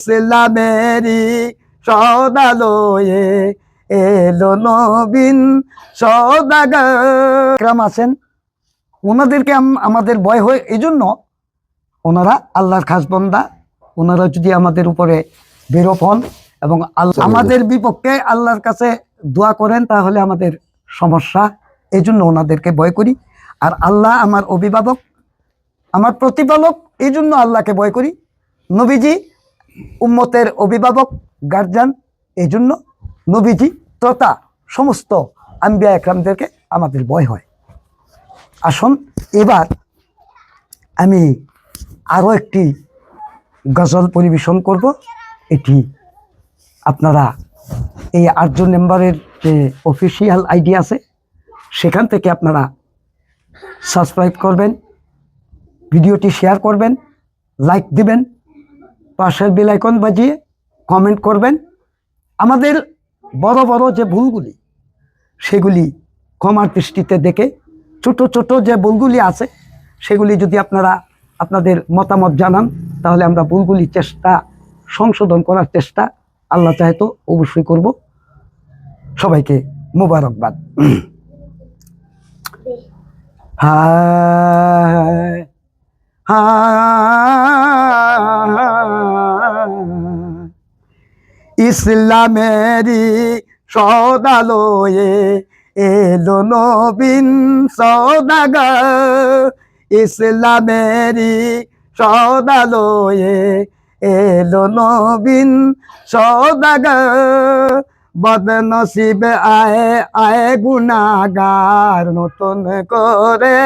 ইসলামেরই সদালয়ে এলো নবীন সদাগর আছেন, ওনাদেরকে আমাদের ভয় হয়। এই জন্য ওনারা আল্লাহর খাস বান্দা। ওনারা যদি আমাদের উপরে বেরোপ হন এবং আমাদের বিপক্ষে আল্লাহর কাছে দোয়া করেন, তাহলে আমাদের সমস্যা। এই জন্য ওনাদেরকে ভয় করি। আর আল্লাহ আমার অভিভাবক, আমার প্রতিপালক, এই জন্য আল্লাহকে ভয় করি। নবীজি উম্মতের অভিভাবক, গার্জিয়ান, এই জন্য নবীজি তথা সমস্ত আম্বিয়া একরামদেরকে আমাদের ভয় হয়। আসুন এবার আমি আরও একটি গজল পরিবেশন করব। এটি আপনারা এই 8 নম্বরের যে অফিসিয়াল আইডি আছে, সেখান থেকে আপনারা সাবস্ক্রাইব করবেন, ভিডিওটি শেয়ার করবেন, লাইক দিবেন, পাশের বেল আইকন বাজিয়ে কমেন্ট করবেন। আমাদের বড় বড় যে ভুলগুলি, সেগুলি ক্ষমার দৃষ্টিতে দেখে ছোট ছোট যে ভুলগুলি আছে, সেগুলি যদি আপনারা আপনাদের মতামত জানান, তাহলে আমরা ভুলগুলি সংশোধন করার চেষ্টা আল্লাহ চাহে তো অবশ্যই করব। সবাইকে মোবারকবাদ। হায় ইসলামেরই সদালয়ে এলো নবীন সদাগর। ইসলামেরই সদালয়ে এলো নবীন সদাগর। বদনসিব আয়ে আয়ে গুনাহগার, নতুন করে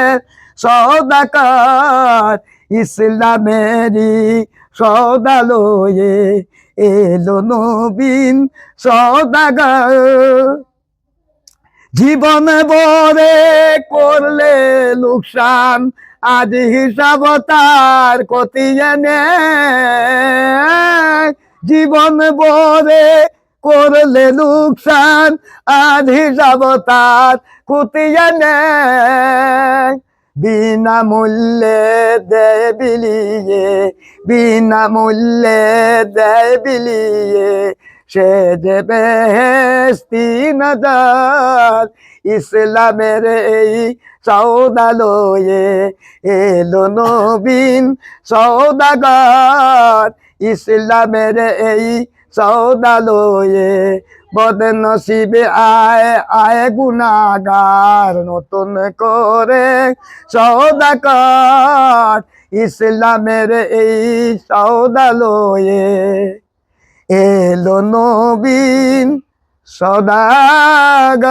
সদাকর। ইসলামেরই সদালয়ে এলো নবীন সদাগর। জীবন বরে করলে লোকসান, আজ হিসাব তার খতিয়ান নেই। জীবন বরে করলে লোকসান, আজ হিসাব তার খতিয়ান নেই। বিনামূল্যে দেয় বিলিয়ে, বিনামূল্যে দেয় বিলিয়ে, সে যে বেহেশতি নজর। ইসলামের এই সৌদালয়ে এলো নবীন সৌদাগর। ইসলামের এই সৌদালয়ে বদনসিবে আয় আয় গুনাহগার, নতুন করে সৌদাকর। ইসলামের এই সৌদালয়ে এলো নবীন সদাগর।